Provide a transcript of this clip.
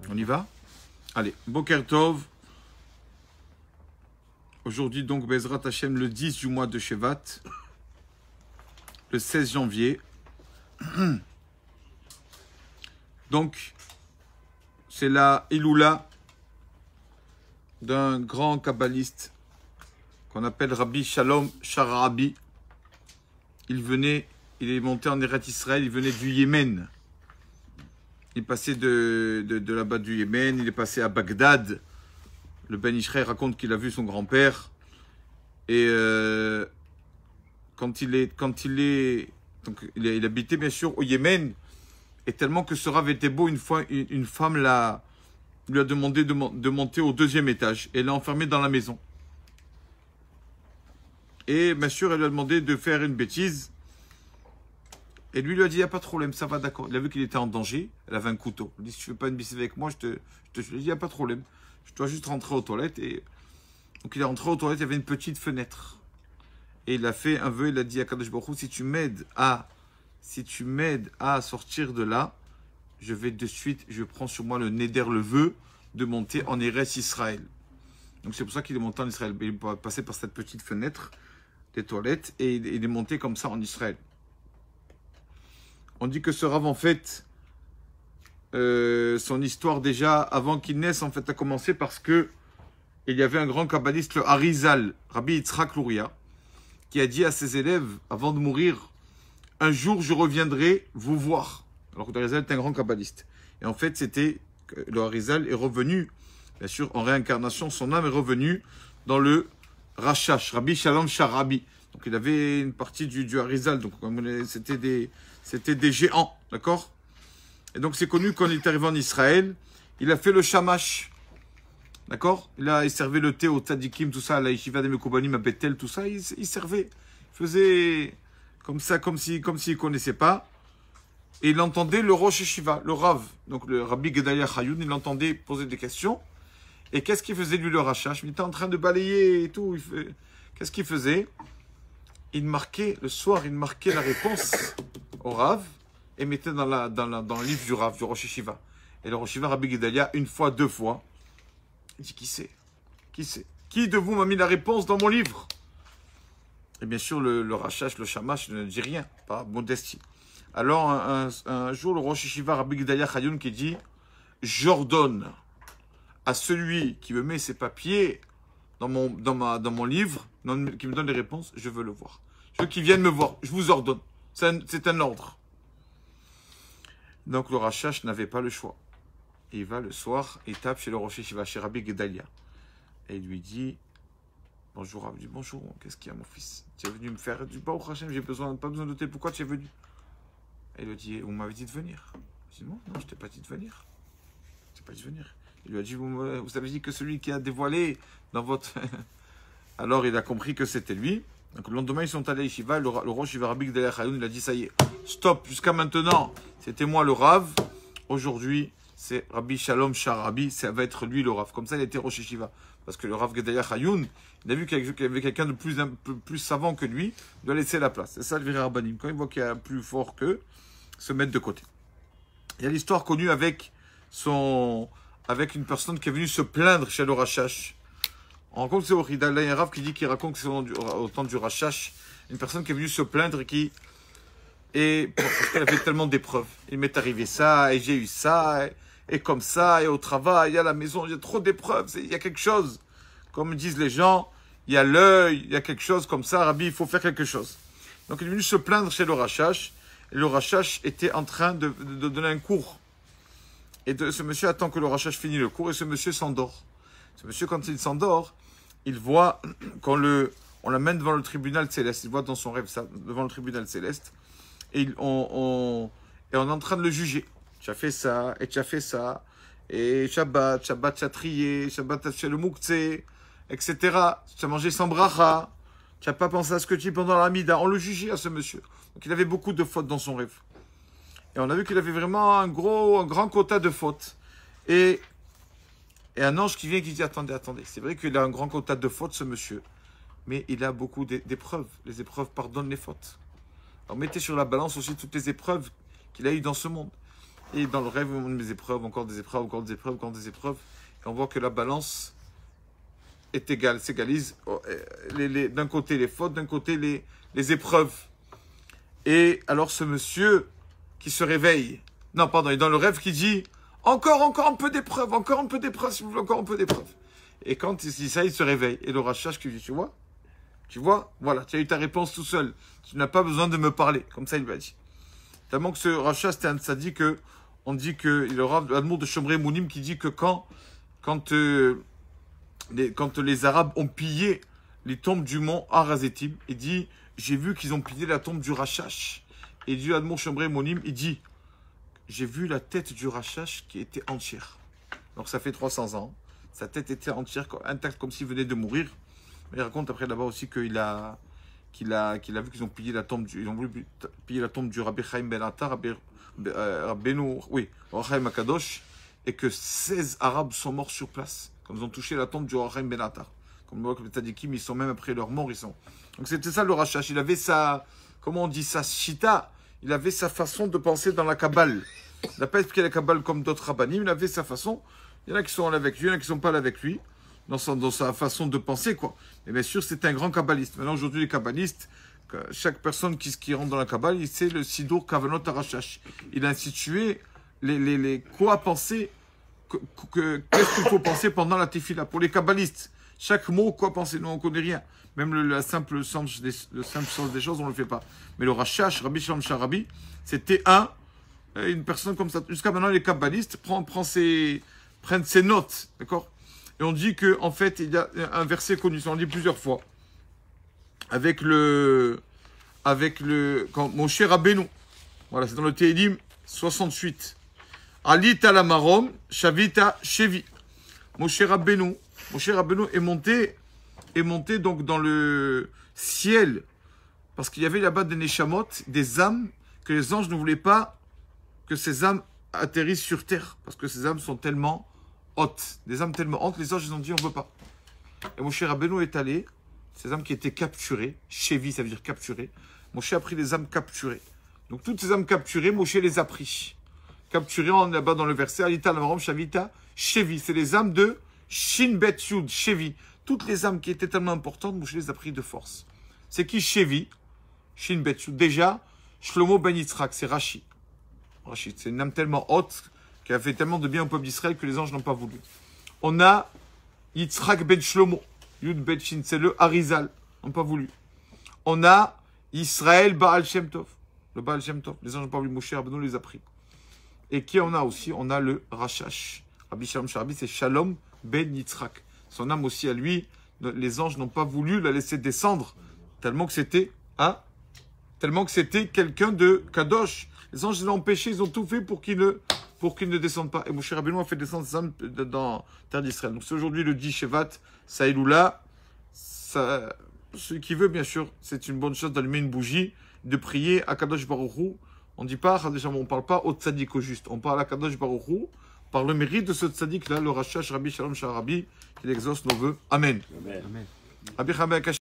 On y va? Allez, Boker Tov. Aujourd'hui, donc, Bezrat Hashem, le 10 du mois de Shevat, le 16 janvier. Donc, c'est la Iloula d'un grand kabbaliste qu'on appelle Rabbi Shalom Sharabi. Il est monté en Eretz Israël, il venait du Yémen. Il est passé de là-bas du Yémen, il est passé à Bagdad. Le Ben Ishraï raconte qu'il a vu son grand-père. Et quand il habitait bien sûr au Yémen. Et tellement que ce rave était beau, une fois, une femme lui a demandé de monter au 2e étage. Et l'a enfermé dans la maison. Et bien sûr, elle lui a demandé de faire une bêtise. Et lui a dit, il n'y a pas de problème, ça va, d'accord. Il a vu qu'il était en danger. Elle avait un couteau. Elle dit, si tu ne veux pas une bêtise avec moi, je lui ai dit, il n'y a pas de problème. Je dois juste rentrer aux toilettes. Et donc il est rentré aux toilettes, il y avait une petite fenêtre. Et il a fait un vœu, il a dit à Kadosh Baruch Hu, si tu m'aides à sortir de là, je prends sur moi le néder, le vœu, de monter en Eretz Israël. Donc c'est pour ça qu'il est monté en Israël. Il est passé par cette petite fenêtre des toilettes et il est monté comme ça en Israël. On dit que ce rave, en fait, son histoire déjà, avant qu'il naisse, en fait, a commencé parce que il y avait un grand kabbaliste, le Harizal, Rabbi Yitzhak Luria, qui a dit à ses élèves, avant de mourir, un jour je reviendrai vous voir. Alors que le Harizal est un grand kabbaliste. Et en fait, le Harizal est revenu, bien sûr, en réincarnation, son âme est revenue dans le Rashash, Rabbi Shalom Sharabi. Donc il avait une partie du Harizal, donc c'était des géants, d'accord? Et donc c'est connu quand il est arrivé en Israël, il a fait le Shamash, d'accord? Il servait le thé au Tzadikim, tout ça, à la Yeshiva de Mekoubanim, à Bethel, tout ça, il servait. Il faisait comme ça, comme s'il ne connaissait pas. Et il entendait le Rosh Yeshiva, le Rav, donc le Rabbi Gedalia Chayoun, il l'entendait poser des questions. Et qu'est-ce qu'il faisait lui, le Rashash? Il était en train de balayer et tout. Qu'est-ce qu'il faisait? Le soir, il marquait la réponse au Rav et mettait dans le livre du Rav, du Rosh Yeshiva. Et le Rosh Yeshiva, Rabbi Gedalia, une fois, 2 fois, il dit, qui c'est? Qui de vous m'a mis la réponse dans mon livre? Et bien sûr, le Rashash, le Shamash ne dit rien, pas modestie. Alors, un jour, le Rosh Yeshiva, Rabbi Gedalia Chayoun, qui dit, j'ordonne à celui qui me met ses papiers dans mon livre, qui me donne les réponses, je veux le voir. Je veux qu'il vienne me voir, je vous ordonne. C'est un ordre. Donc le Rashash n'avait pas le choix. Il va le soir, il tape chez le Rosh Yeshiva, chez Rabbi Gedalia. Et il lui dit, bonjour, Rabbi, dit, bonjour, qu'est-ce qu'il y a mon fils? Tu es venu me faire du Baruch Hashem, pas besoin de thé, pourquoi tu es venu? Et il lui dit, vous m'avez dit de venir. Je dis, non, je t'ai pas dit de venir. Je t'ai pas dit de venir. Il lui a dit, vous avez dit que celui qui a dévoilé dans votre... Alors il a compris que c'était lui. Donc le lendemain, ils sont allés à Yeshiva, le Rosh Yeshiva Rabbi Gedalia Chayoun, il a dit, ça y est, stop, jusqu'à maintenant, c'était moi le Rav. Aujourd'hui, c'est Rabbi Shalom Sharabi, ça va être lui le Rav. Comme ça, il était Rosh Yeshiva. Parce que le Rav Gedalia Chayoun, il a vu qu'il y avait quelqu'un de plus savant que lui, il doit laisser la place. C'est ça le vrai Rabbanim. Quand il voit qu'il y a plus fort qu'eux, se mettre de côté. Il y a l'histoire connue avec une personne qui est venue se plaindre chez le Rashash. On raconte que c'est horrible. Là, il y a un Rav qui dit qu'il raconte que c'est au temps du Rashash, une personne qui est venue se plaindre parce qu'elle avait tellement d'épreuves. Il m'est arrivé ça, et j'ai eu ça, et comme ça, et au travail, et à la maison, il y a trop d'épreuves. Il y a quelque chose. Comme disent les gens, il y a l'œil, il y a quelque chose comme ça. Rabbi, il faut faire quelque chose. Donc il est venu se plaindre chez le Rashash. Et le Rashash était en train de donner un cours. Et ce monsieur attend que le Rashash finisse le cours et ce monsieur s'endort. Ce monsieur, quand il s'endort, il voit qu'on l'amène devant le tribunal céleste. Il voit dans son rêve ça, devant le tribunal céleste. Et on est en train de le juger. Tu as fait ça, et tu as fait ça. Et Shabbat, tu as trié, Shabbat, tu as fait le mouktsé, etc. Tu as mangé sans bracha. Tu n'as pas pensé à ce que tu dis pendant la mida. On le jugeait à ce monsieur. Donc il avait beaucoup de fautes dans son rêve. Et on a vu qu'il avait vraiment un grand quota de fautes. Et un ange qui vient qui dit, attendez. C'est vrai qu'il a un grand quota de fautes, ce monsieur. Mais il a beaucoup d'épreuves. Les épreuves pardonnent les fautes. Alors mettez sur la balance aussi toutes les épreuves qu'il a eues dans ce monde. Et dans le rêve, on met des épreuves, encore des épreuves, encore des épreuves, encore des épreuves. Et on voit que la balance est égale, s'égalise. D'un côté les fautes, d'un côté les épreuves. Et alors ce monsieur qui se réveille, non pardon, il est dans le rêve qui dit encore un peu d'épreuves, encore un peu d'épreuves, s'il vous plaît, encore un peu d'épreuves. Et quand il dit ça, il se réveille. Et le Rachash qui dit, tu vois, voilà, tu as eu ta réponse tout seul. Tu n'as pas besoin de me parler. Comme ça, il lui a dit. Tellement que ce Rachash, c'était un tzaddik que, on dit que, il aura l'amour de Shomrei Mounim qui dit que quand les Arabes ont pillé les tombes du mont Har-Hazetim, il dit, j'ai vu qu'ils ont pillé la tombe du Rachash. Et il dit, Admour Shomrei Mounim, il dit, j'ai vu la tête du Rachash qui était entière. Donc ça fait 300 ans. Sa tête était entière, intacte, comme s'il venait de mourir. Mais il raconte après là-bas aussi qu'il a vu qu'ils ont pillé la tombe ils ont voulu piller la tombe du Rabbi Chaim Ben Attar, Rabbeinu, oui, Chaim Akadosh, et que 16 Arabes sont morts sur place, quand ils ont touché la tombe du Chaim Ben Attar. Comme on voit que les tzadikim, ils sont même après leur mort, ils sont. Donc c'était ça le Rachash. Il avait sa, comment on dit, sa shita, il avait sa façon de penser dans la Kabbale. Il n'a pas expliqué la Kabbale comme d'autres rabbinim, il avait sa façon. Il y en a qui sont là avec lui, il y en a qui ne sont pas là avec lui, dans sa façon de penser, quoi. Mais bien sûr, c'est un grand kabbaliste. Maintenant, aujourd'hui, les kabbalistes, chaque personne qui rentre dans la Kabbale, il sait le Sidur Kavanot Arashash. Il a institué quoi penser, qu'est-ce qu'il faut penser pendant la tefila. Pour les kabbalistes, chaque mot, quoi penser. Nous, on ne connaît rien. Même le simple sens des choses, on ne le fait pas. Mais le Rashash, Rabbi Shalom Sharabi, c'était une personne comme ça. Jusqu'à maintenant, les kabbalistes prennent ses notes, d'accord? Et on dit que en fait, il y a un verset connu, ça on dit plusieurs fois, avec quand Moshe Rabbeinu, voilà, c'est dans le Tehillim 68. Alita la marom, Shavita Shevi. Moshe Rabbeinu est monté donc dans le ciel, parce qu'il y avait là-bas des neshamot, des âmes, que les anges ne voulaient pas que ces âmes atterrissent sur terre, parce que ces âmes sont tellement hautes, des âmes tellement hautes, les anges ils ont dit on ne veut pas. Et Moshe Rabbeinu est allé, ces âmes qui étaient capturées, Shevi ça veut dire capturées, Moshe a pris les âmes capturées. Donc toutes ces âmes capturées, Moshe les a pris. Capturées là-bas dans le verset, Alita Lamarom Shavita Shevi, c'est les âmes de Shin Bet Yud, Shevi. Toutes les âmes qui étaient tellement importantes, Moshe les a pris de force. C'est qui Shevi? Shin Bet Yud. Déjà, Shlomo Ben Yitzhak, c'est Rashi. C'est une âme tellement haute qui a fait tellement de bien au peuple d'Israël que les anges n'ont pas voulu. On a Yitzhak Ben Shlomo, Yud Ben Shin, c'est le Harizal, n'ont pas voulu. On a Israël Baal Shem Tov, le Baal Shem Tov, les anges n'ont pas voulu, Moshe Rabbeinu les a pris. Et qui on a aussi? On a le Rashash, Rabbi Shalom Sharabi, c'est Shalom Ben Yitzhak. Son âme aussi à lui, les anges n'ont pas voulu la laisser descendre, tellement que c'était quelqu'un de Kadosh. Les anges l'ont empêché, ils ont tout fait pour qu'il ne descende pas. Et Moshe Rabbeinu a fait descendre ses âmes dans la terre d'Israël. Donc c'est aujourd'hui le 10 Shevat, Saïloula. Celui qui veut, bien sûr, c'est une bonne chose d'allumer une bougie, de prier à Kadosh Baruch Hu. On ne dit pas, déjà, on ne parle pas au tzaddik au juste. On parle à Kadosh Baruch Hu par le mérite de ce tzaddik-là, le Rashash Rabbi Shalom Sharabi, qu'il exauce nos vœux. Amen. Amen.